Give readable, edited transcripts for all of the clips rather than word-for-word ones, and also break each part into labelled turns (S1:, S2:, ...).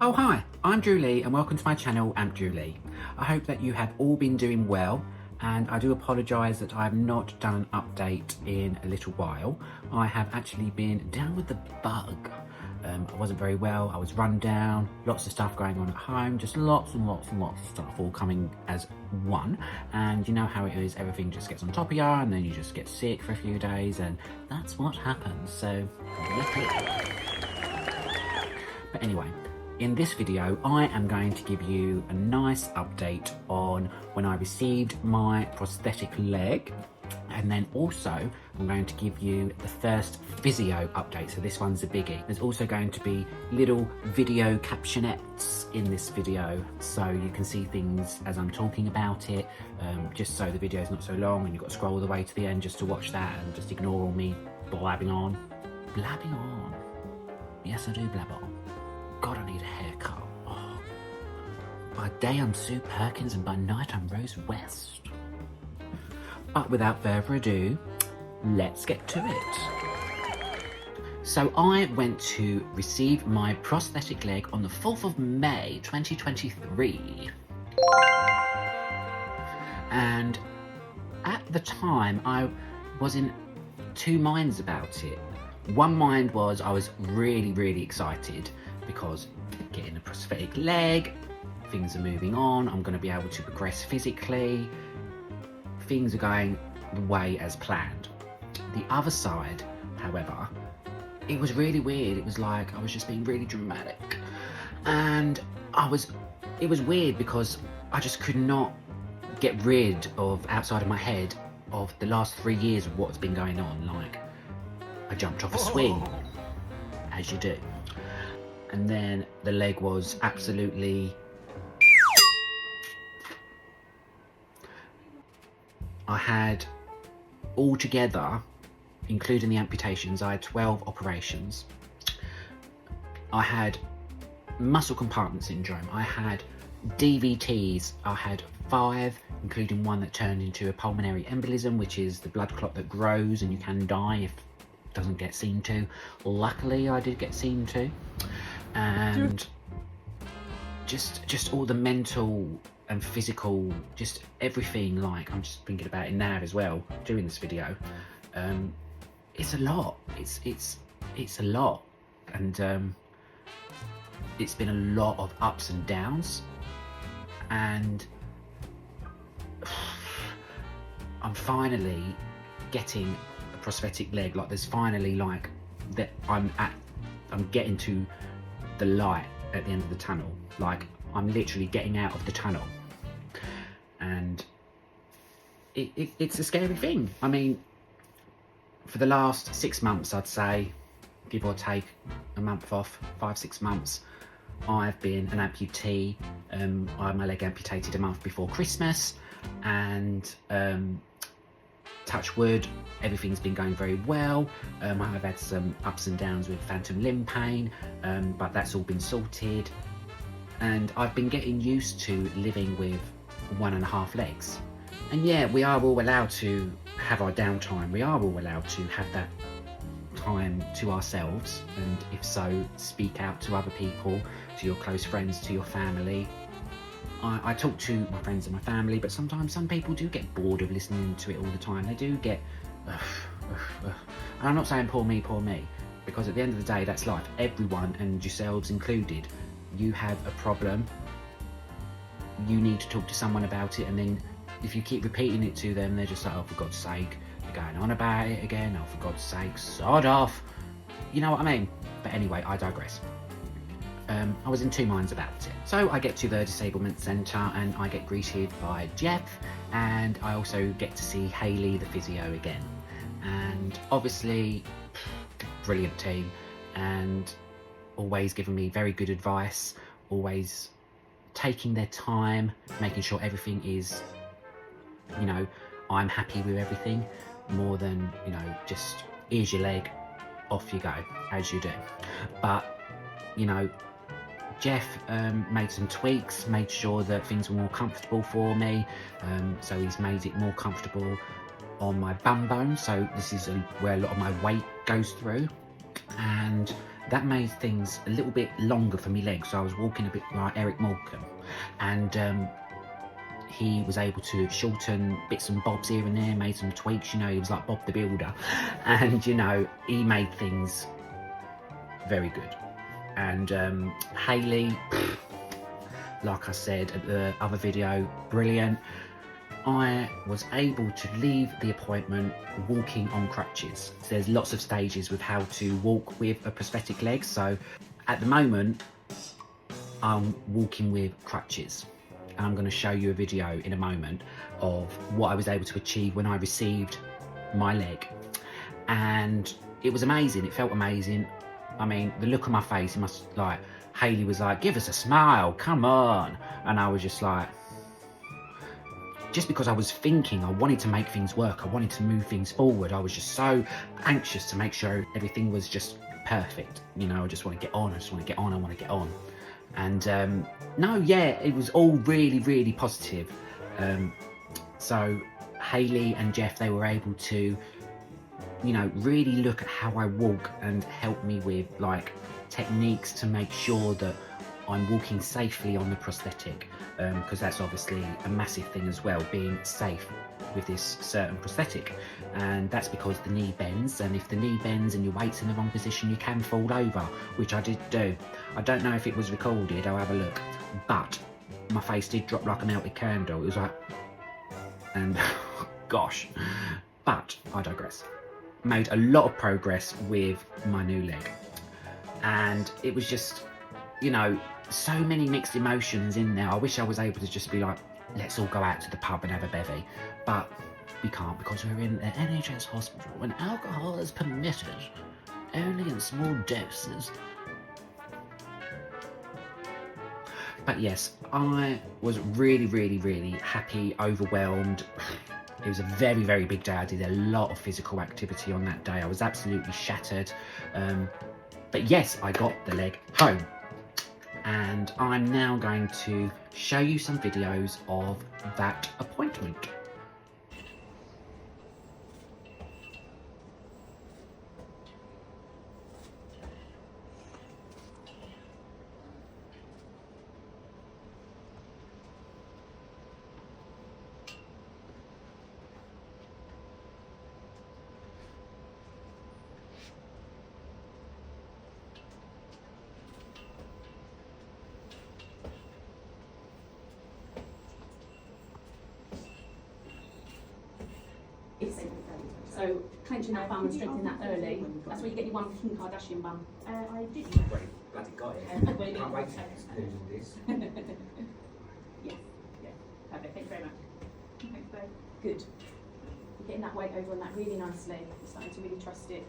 S1: Oh hi, I'm Drew Lee and welcome to my channel Amputee Lee. I hope that you have all been doing well, and I do apologise that I have not done an update in a little while. I have actually been down with the bug. I wasn't very well, I was run down, lots of stuff going on at home, just lots and lots of stuff all coming as one. And you know how it is, everything just gets on top of you and then you just get sick for a few days, and that's what happens. So, but anyway, in this video, I am going to give you a nice update on when I received my prosthetic leg, and then also I'm going to give you the first physio update. So this one's a biggie. There's also going to be little video captionettes in this video, so you can see things as I'm talking about it, just so the video is not so long and you've got to scroll all the way to the end just to watch that and just ignore all me blabbing on. Blabbing on. Yes, I do blab on. God, I need a haircut. Oh. By day I'm Sue Perkins and by night I'm Rose West. But without further ado, let's get to it. So I went to receive my prosthetic leg on the 4th of May 2023. And at the time I was in two minds about it. One mind was I was really excited, because getting a prosthetic leg, things are moving on, I'm going to be able to progress physically, things are going the way as planned. The other side, however, it was really weird. It was like I was just being really dramatic, and it was weird because I just could not get rid of, outside of my head, of the last 3 years of what's been going on. Like, I jumped off a swing, as you do. And then the leg was absolutely... I had, altogether, including the amputations, I had 12 operations. I had muscle compartment syndrome. I had DVTs. I had 5, including one that turned into a pulmonary embolism, which is the blood clot that grows and you can die if it doesn't get seen to. Luckily, I did get seen to. And just all the mental and physical, just everything. Like, I'm just thinking about it now as well, doing this video. It's a lot. It's a lot, and it's been a lot of ups and downs, and I'm finally getting a prosthetic leg. Like, there's finally, like, that I'm getting to the light at the end of the tunnel. Like, I'm literally getting out of the tunnel, and it's a scary thing. I mean, for the last 6 months, I'd say, give or take a month off, 5-6 months, I've been an amputee. I had my leg amputated a month before Christmas, and touch wood, everything's been going very well. I've had some ups and downs with phantom limb pain, but that's all been sorted. And I've been getting used to living with 1.5 legs. And yeah, we are all allowed to have our downtime. We are all allowed to have that time to ourselves, and if so, speak out to other people, to your close friends, to your family. I talk to my friends and my family, but sometimes some people do get bored of listening to it all the time. They do get, and I'm not saying poor me, because at the end of the day, that's life. Everyone, and yourselves included, you have a problem, you need to talk to someone about it, and then if you keep repeating it to them, they're just like, oh, for God's sake, you're going on about it again, oh, for God's sake, sod off. You know what I mean? But anyway, I digress. I was in two minds about it. So I get to the disablement centre and I get greeted by Jeff, and I also get to see Hayley, the physio, again. And obviously, brilliant team, and always giving me very good advice, always taking their time, making sure everything is, you know, I'm happy with everything, more than, you know, just here's your leg, off you go, as you do. But, you know, Jeff made some tweaks, made sure that things were more comfortable for me. So he's made it more comfortable on my bum bone. So this is where a lot of my weight goes through. And that made things a little bit longer for me legs. So I was walking a bit like Eric Morecambe, and he was able to shorten bits and bobs here and there, made some tweaks, you know, he was like Bob the Builder, and you know, he made things very good. And Hayley, like I said at the other video, brilliant. I was able to leave the appointment walking on crutches. So there's lots of stages with how to walk with a prosthetic leg. So at the moment, I'm walking with crutches. And I'm going to show you a video in a moment of what I was able to achieve when I received my leg. And it was amazing. It felt amazing. I mean, the look on my face, it must, like, Hayley was like, give us a smile, come on. And I was just like, just because I was thinking, I wanted to make things work, I wanted to move things forward, I was just so anxious to make sure everything was just perfect. You know, I just want to get on, I just want to get on, I want to get on. And no, yeah, it was all really, really positive. So Hayley and Jeff, they were able to, you know, really look at how I walk and help me with like techniques to make sure that I'm walking safely on the prosthetic, because that's obviously a massive thing as well, being safe with this certain prosthetic. And that's because the knee bends, and if the knee bends and your weight's in the wrong position, you can fall over, which I did do. I don't know if it was recorded, I'll have a look, but my face did drop like a melted candle. It was like, and gosh, but I digress. Made a lot of progress with my new leg, and it was just, you know, so many mixed emotions in there. I wish I was able to just be like, let's all go out to the pub and have a bevy, but we can't because we're in an NHS hospital and alcohol is permitted only in small doses. But yes, I was really, really, really happy, overwhelmed. It was a very, very big day. I did a lot of physical activity on that day. I was absolutely shattered. But yes, I got the leg home. And I'm now going to show you some videos of that appointment.
S2: So clenching that bum and strengthening that early, that's where you get your one Kim Kardashian bum.
S3: I did.
S1: Great, bloody got it.
S2: Can't
S1: wait to exclude all this.
S2: Yeah, yeah, perfect, thank you very much. Thanks, babe. Good. You're getting that weight over on that really nicely. You're starting to really trust it.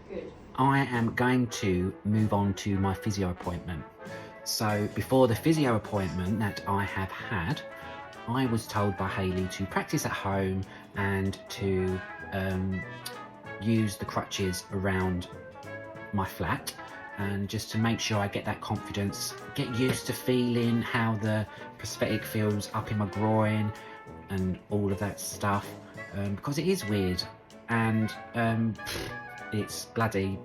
S2: Good.
S1: I am going to move on to my physio appointment. So before the physio appointment that I have had, I was told by Hayley to practice at home and to use the crutches around my flat, and just to make sure I get that confidence, get used to feeling how the prosthetic feels up in my groin and all of that stuff, because it is weird, and it's bloody,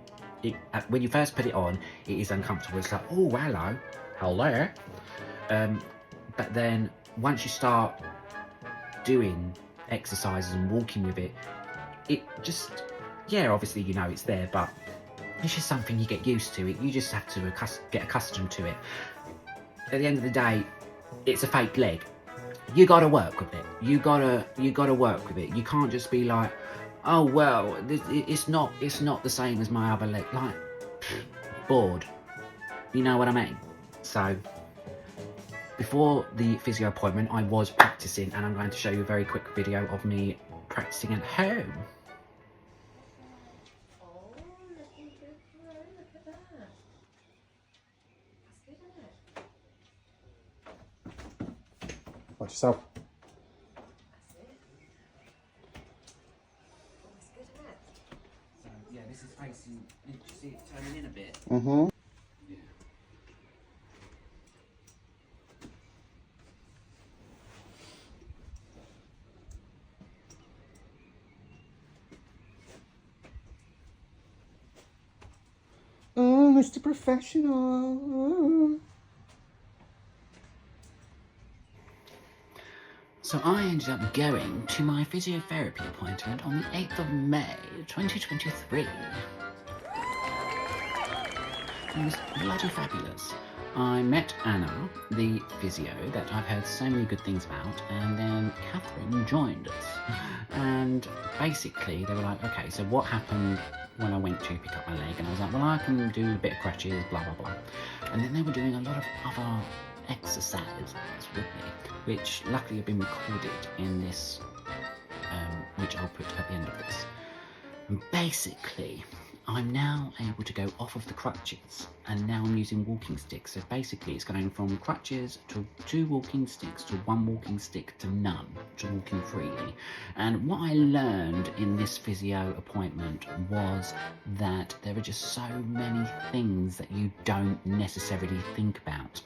S1: when you first put it on, it is uncomfortable. It's like, oh, hello, but then once you start doing exercises and walking with it, it just, yeah, obviously, you know, it's there, but it's just something you get used to. You just have to get accustomed to it. At the end of the day, it's a fake leg. You gotta work with it. You gotta work with it. You can't just be like, oh well, it's not the same as my other leg. Like, bored. You know what I mean? So before the physio appointment, I was practicing, and I'm going to show you a very quick video of me practicing at home.
S3: Oh, looking good, bro. Look at that. That's good, isn't it?
S4: Watch yourself.
S3: That's it. Oh, that's good, isn't it?
S1: So yeah, this is facing, you see it turning in a bit.
S4: Mm-hmm.
S1: Yeah.
S4: Mr. Professional.
S1: So I ended up going to my physiotherapy appointment on the 8th of May 2023. It was bloody fabulous. I met Anna, the physio that I've heard so many good things about, and then Catherine joined us. And basically they were like, okay, so what happened when I went to pick up my leg? And I was like, well, I can do a bit of crutches, blah, blah, blah. And then they were doing a lot of other exercises with me, which luckily have been recorded in this, which I'll put at the end of this. And basically, I'm now able to go off of the crutches, and now I'm using walking sticks. So basically it's going from crutches to 2 walking sticks to 1 walking stick to none, to walking freely. And what I learned in this physio appointment was that there are just so many things that you don't necessarily think about.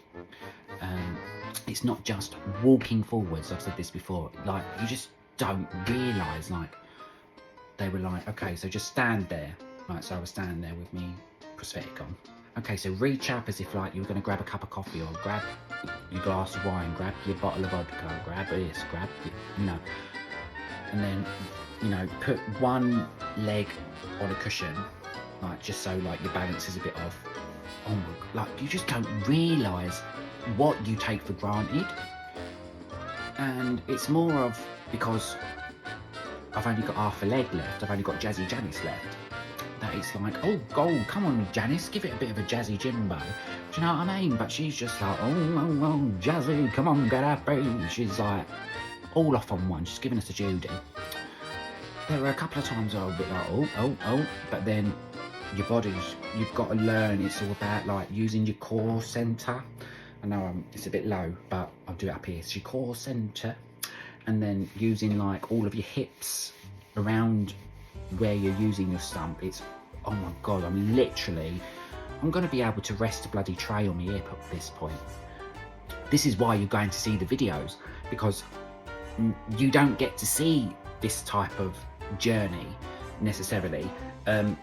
S1: It's not just walking forwards, I've said this before, like you just don't realise, like they were like, okay, so just stand there. Right, so I was standing there with me prosthetic on. Okay, so reach up as if like you were going to grab a cup of coffee, or grab your glass of wine, grab your bottle of vodka, grab this, grab, you know. And then, you know, put one leg on a cushion, like just so like your balance is a bit off. Oh my God, like you just don't realise what you take for granted. And it's more of, because I've only got half a leg left, I've only got Jazzy Janice left, that it's like, oh, go, come on, Janice, give it a bit of a Jazzy Jimbo. Do you know what I mean? But she's just like, oh, Jazzy, come on, get up, baby. She's like, all off on one. She's giving us a Judy. There were a couple of times I was a bit like, oh, but then your body's, you've got to learn, it's all about like using your core centre. I know it's a bit low, but I'll do it up here. It's your core centre, and then using like all of your hips around where you're using your stump. It's, oh my God, I'm going to be able to rest a bloody tray on my hip at this point. This is why you're going to see the videos, because you don't get to see this type of journey necessarily. And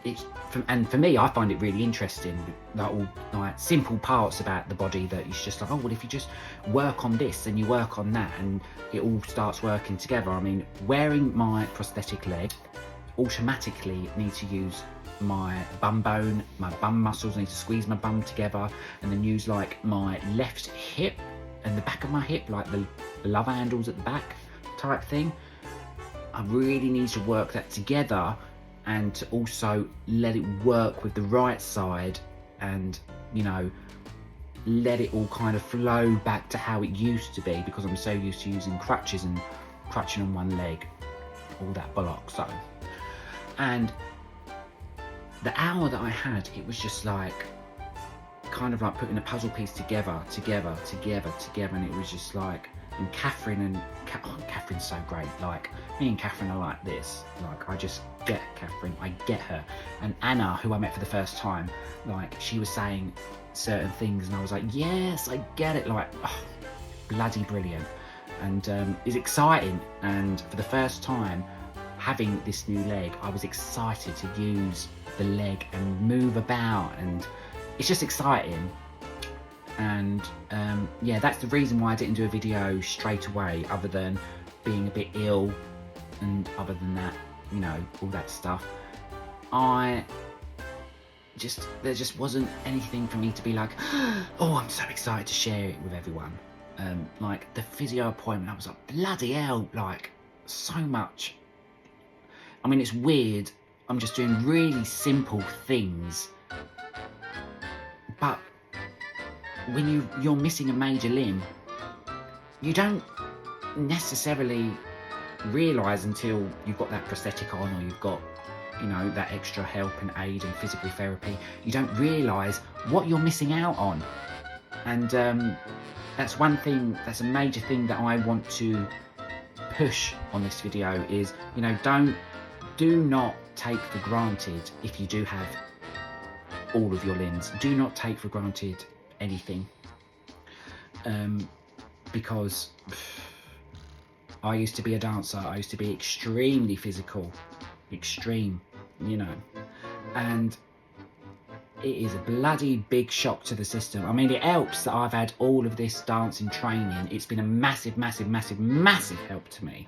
S1: for me, I find it really interesting, like all like simple parts about the body that it's just like, oh well, if you just work on this and you work on that, and it all starts working together. I mean, wearing my prosthetic leg, automatically need to use my bum bone, my bum muscles, need to squeeze my bum together, and then use like my left hip and the back of my hip, like the love handles at the back type thing. I really need to work that together, and to also let it work with the right side, and you know, let it all kind of flow back to how it used to be, because I'm so used to using crutches and crutching on one leg, all that bollocks. So, and the hour that I had, it was just like kind of like putting a puzzle piece together, and it was just like, and Catherine and Catherine's so great. Like me and Catherine are like this. Like I just get Catherine, I get her. And Anna, who I met for the first time, like she was saying certain things, and I was like, yes, I get it. Like, oh, bloody brilliant. And it's exciting. And for the first time, having this new leg, I was excited to use the leg and move about, and it's just exciting. And yeah, that's the reason why I didn't do a video straight away, other than being a bit ill, and other than that, you know, all that stuff. There just wasn't anything for me to be like, oh, I'm so excited to share it with everyone. Like the physio appointment, I was like, bloody hell, like so much. I mean, it's weird, I'm just doing really simple things, but when you're missing a major limb, you don't necessarily realise until you've got that prosthetic on, or you've got, you know, that extra help and aid and physical therapy. You don't realise what you're missing out on. And that's one thing, that's a major thing that I want to push on this video is, you know, do not take for granted if you do have all of your limbs. Do not take for granted anything, because I used to be a dancer. I used to be extremely physical, extreme, you know, and it is a bloody big shock to the system. I mean, it helps that I've had all of this dancing training. It's been a massive, massive, massive, massive help to me.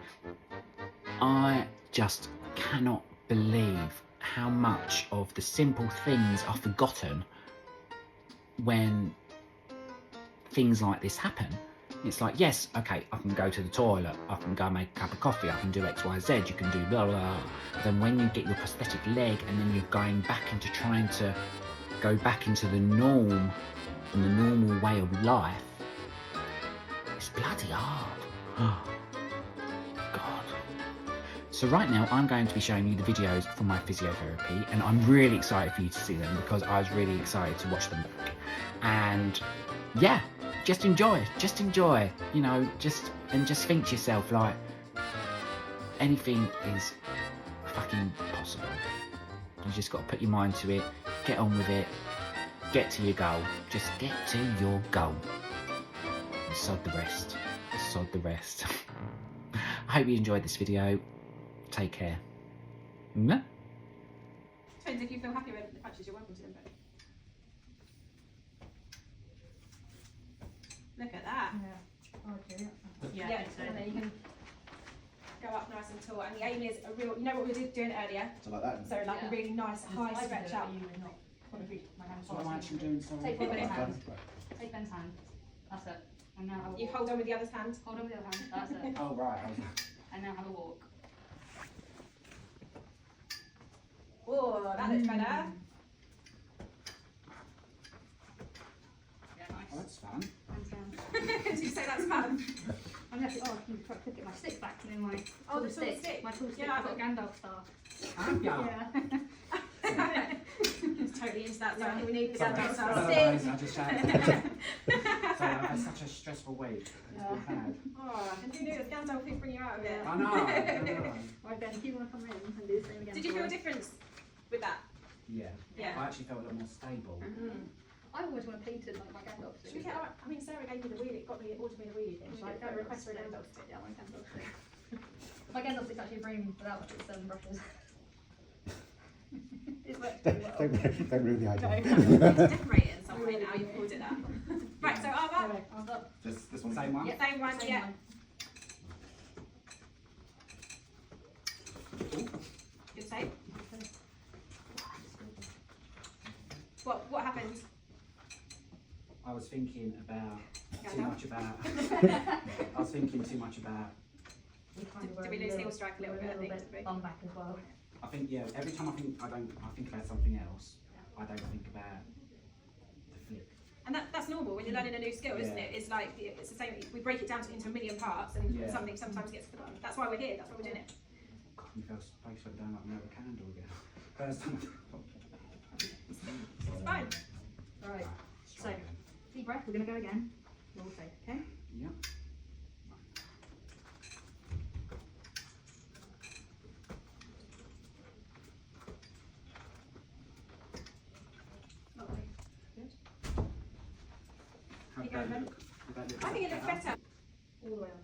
S1: I just cannot believe how much of the simple things are forgotten when things like this happen. It's like, yes, okay, I can go to the toilet, I can go make a cup of coffee, I can do X, Y, Z, you can do blah, blah, blah. But then when you get your prosthetic leg and then you're going back into trying to go back into the norm and the normal way of life, it's bloody hard. God. So right now I'm going to be showing you the videos from my physiotherapy, and I'm really excited for you to see them because I was really excited to watch them back. And yeah, just enjoy, you know, just think to yourself, like, anything is fucking possible. You just got to put your mind to it, get on with it, get to your goal. Just get to your goal. And sod the rest. Sod the rest. I hope you enjoyed this video. Take care. Mwah.
S2: Twins, if you feel happy with the patches, you're welcome to them. But look at that. Yeah, and then you can go up nice and tall. And the aim is a real, you know what we were doing earlier?
S4: So like that.
S2: So like a really nice high stretch up.
S1: So what am I actually doing? Sorry.
S5: Take one
S2: Ben's
S5: hand. Take Ben's hand. That's it. And now have a
S2: You
S5: walk.
S2: hold on with the other hand.
S5: Hold on with the other hand. That's it.
S1: Oh, right.
S5: And now have a walk.
S2: Oh, that looks better.
S5: Yeah, nice.
S1: Oh, that's fun.
S5: Hands down.
S2: Did you say that's fun?
S5: I'm gonna have to, I can try to get my stick back, you know, my
S2: Oh, the
S5: tool
S2: tool stick.
S5: My tool stick,
S2: Yeah,
S5: I've got a Gandalf star.
S1: Yeah.
S5: Yeah.
S2: It's totally into that. So I think we need the
S1: Sorry.
S2: Gandalf
S1: Sorry,
S2: star
S1: guys,
S2: stick.
S1: I just shouted. Sorry, I've had such a stressful week. It's been bad.
S2: Oh, and who knew it was Gandalf who'd bring you out of it?
S1: I know.
S5: Right, Ben, if you want to come in and do the same again.
S2: Did you feel a
S5: for us.
S2: difference with that?
S1: Yeah.
S2: Yeah.
S1: I actually felt a lot more stable.
S5: I always want to paint it like my Gandalf
S2: Should
S5: stick.
S2: we get our, I mean, Sarah gave me the wheelie, ordered me the wheelie thing. Should I go request for a Gandalf stick?
S5: Yeah, my Gandalf stick. My Gandalf stick's actually a brain without its brushes. It works pretty well.
S4: Don't ruin the idea.
S2: It's decorated in some way now, you've called it that. Right, so Arva,
S5: Arms up.
S4: This one.
S1: Same one?
S5: Yeah.
S2: same one,
S5: Same
S2: yeah.
S5: one.
S2: Good save. What happened?
S1: I was thinking about
S2: Yeah,
S1: too
S2: no.
S1: much about. I was thinking too much about.
S2: Did we lose heel strike a little bit, I think, did we?
S5: Bum back as well.
S1: I think, yeah. Every time I think about something else. I don't think about the flick.
S2: And that's normal when you're learning a new skill, isn't
S1: Yeah.
S2: it? It's like, it's the same, we break it down into a million parts and
S1: Yeah.
S2: something sometimes gets forgotten. That's why we're here, that's why we're doing it.
S1: God, my face went down like another candle again. First time.
S2: It's fine.
S5: Right. So, deep breath, we're going to go again. We'll all say, okay?
S1: Yeah.
S5: Lovely.
S1: How
S2: Keep
S1: did that
S2: going,
S1: look? Did that look
S2: I think it looks better.
S5: All the way on.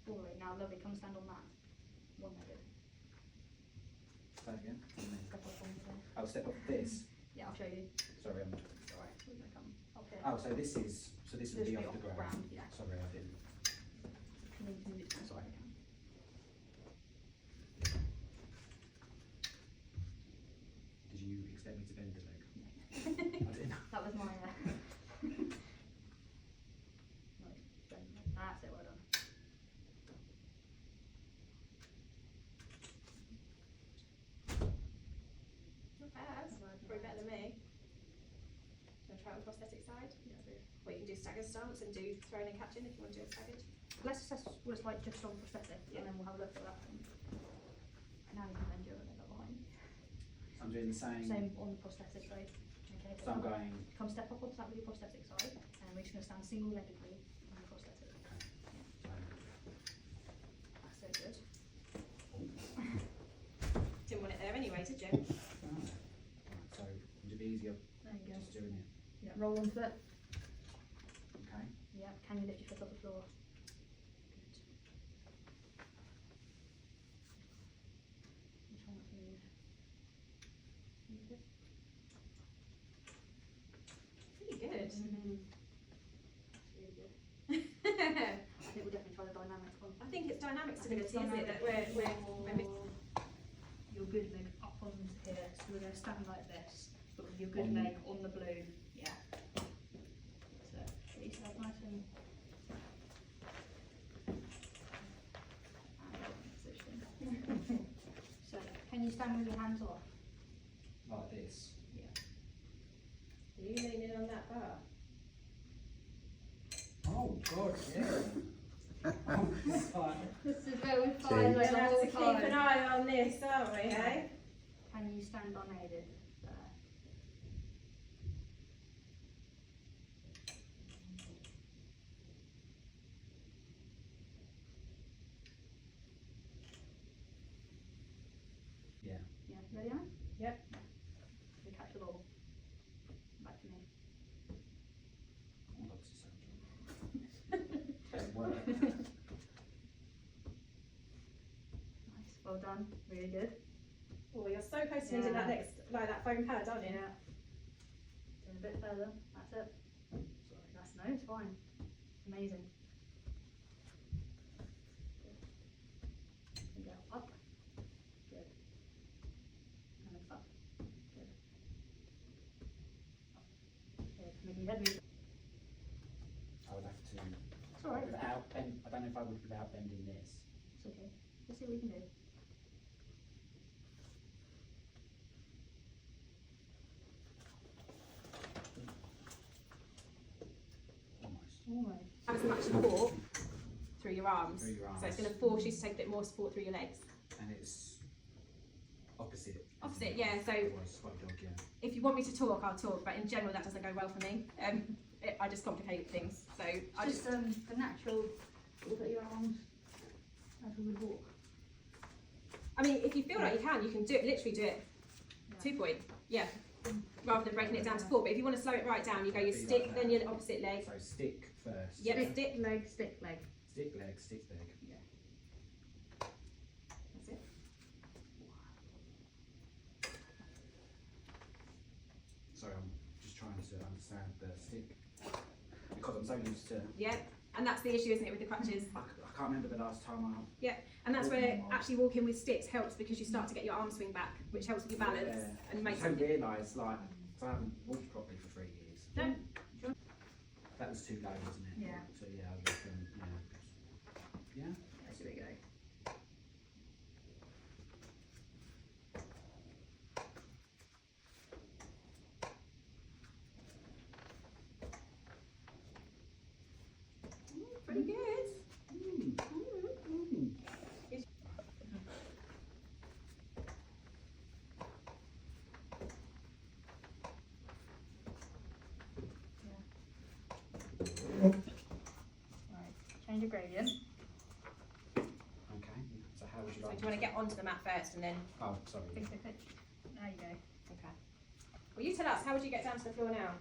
S5: All the way. Now, lovely, come stand on that. One-legged.
S1: Say again.
S5: Step up onto there.
S1: I'll step up this.
S5: Yeah, I'll show you.
S1: Sorry, I'm.
S5: Alright, we're going to come up here.
S1: Oh, so this would
S5: This
S1: be
S5: will
S1: off the ground.
S5: yeah.
S1: Sorry, I didn't.
S5: And then you can move it to the side again.
S1: Did you expect me to bend the leg? I didn't.
S5: That was my, right, bend. That's it, well done.
S2: Not bad. Probably better than me. Shall I try it on the prosthetic side?
S5: Yeah, do.
S2: Or you can do stagger stance and do throwing and catching if you want to do it staggered.
S5: Let's assess what it's like just on prosthetic, and then we'll have a look at that. And now you can bend your leg up behind.
S1: I'm doing the same.
S5: Same on the prosthetic side. Okay,
S1: So I'm going.
S5: come step up onto that with your prosthetic side, and we're just going to stand single-leggedly on the prosthetic. That's so good.
S2: Didn't want it there anyway, did you?
S1: So would it be easier
S5: There you go.
S1: just doing it?
S5: Yeah, roll onto it.
S1: Okay.
S5: Yeah, can you lift your foot off the floor? Good. And try not to move. Move it.
S2: I think it's dynamic stability, isn't it? That we're missing.
S5: Your good leg up on here, so we're going to stand like this, but with your good leg on the blue. Yeah. So get yourself nice and position. So can you stand with your hands off?
S1: Like this.
S5: Yeah.
S2: Are you leaning on that bar?
S1: Oh God, yeah. Oh, it's fine.
S5: This is where we
S4: See?
S5: find
S2: We're
S5: like
S2: going to have to
S5: all
S2: keep
S5: time.
S2: an eye on this, aren't we, hey?
S5: Can you stand unaided? There.
S1: Yeah.
S5: Yeah, ready on?
S2: Yep.
S5: We catch the ball. Back to me.
S1: Oh, this is so Doesn't work.
S5: Nice, well done. Really good.
S2: Oh, you're so close to needing that next, like that foam pad, aren't you?
S5: Yeah. Doing a bit further. That's it.
S1: Sorry.
S5: That's no, it's fine. Amazing. Good. And go up. Good. And then up. Good. Up. Good. Making your head move.
S1: I would have to.
S5: It's alright.
S1: Without bend, I don't know if I would without bending this.
S5: It's okay. Let's see what we can do.
S1: Almost.
S5: Almost.
S2: Have as much support through your arms.
S1: Through your
S2: So it's
S1: arms.
S2: going to force you to take a bit more support through your legs.
S1: And it's opposite. isn't
S2: Opposite,
S1: it?
S2: yeah, so-
S1: Otherwise, like a dog, yeah.
S2: If you want me to talk, I'll talk, but in general that doesn't go well for me. I just complicate things. So I
S5: Just the natural look at your arms as we would walk.
S2: I mean, if you feel like you can do it, literally do it 2 point, yeah, rather than breaking it down to 4. But if you want to slow it right down, you go your
S1: Be like
S2: stick,
S1: that.
S2: then your opposite leg.
S1: So stick first.
S2: Yep,
S5: Stick,
S2: stick.
S5: leg, stick, leg.
S1: Stick leg, stick leg.
S2: That's it.
S1: Sorry, I'm just trying to understand the stick. Because I'm so used to.
S2: Yeah, and that's the issue, isn't it, with the crutches?
S1: I can't remember the last time I.
S2: And that's where
S1: Walking on.
S2: actually walking with sticks helps because you start to get your arm swing back, which helps with your balance
S1: Yeah.
S2: and
S1: I
S2: makes
S1: don't
S2: it.
S1: realise, like, 'cause I haven't walked properly for 3 years.
S2: No.
S1: That was too low, wasn't it?
S5: Yeah.
S1: So yeah, I reckon, yeah. Yeah?
S5: Yes, here we go.
S2: Pretty good.
S5: Right, change your gradient.
S1: Okay. So how would you
S2: So
S1: like?
S2: do you want to get onto the mat first and then?
S1: Oh, sorry.
S5: Click, click, click. There you go.
S2: Okay. Well, you tell us. How would you get down to the floor now?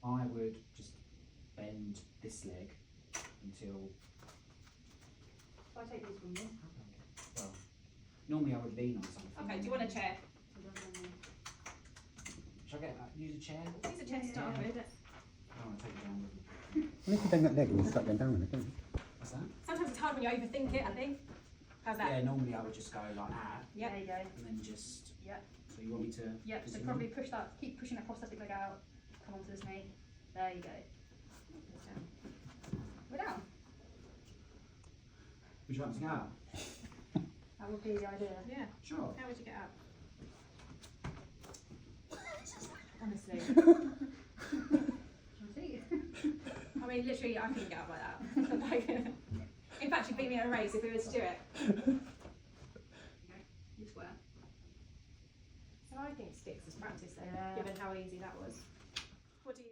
S1: I would just bend this leg until.
S5: If I take these from you.
S1: Well, normally I would lean on something.
S2: Okay. Do you want a chair?
S5: So don't run me.
S1: Should I get use a chair?
S2: Use a chair to start
S5: Yeah.
S2: with.
S1: I want to take it down with me.
S4: Well, if you bend that leg and you start going down on it, don't you?
S1: What's that?
S2: Sometimes it's hard when you overthink it. I think. How's that?
S1: Yeah, normally I would just go like that
S2: Yep.
S5: There you go.
S1: and then just.
S5: Yep.
S1: So you want me to?
S5: Yep, so
S1: position
S5: probably
S1: them?
S5: push that, keep pushing that prosthetic leg out. Come onto this knee. There you go. We're down.
S1: Would you like to go out?
S5: That would be the idea.
S2: Yeah.
S1: Sure.
S2: How would you get up? Honestly.
S5: See?
S2: I mean, literally, I couldn't get up like that. Like, in fact, you'd beat me in a race if we were to do it.
S5: You swear.
S2: So I think sticks is practice then,
S5: Yeah.
S2: given how easy that was. What do you?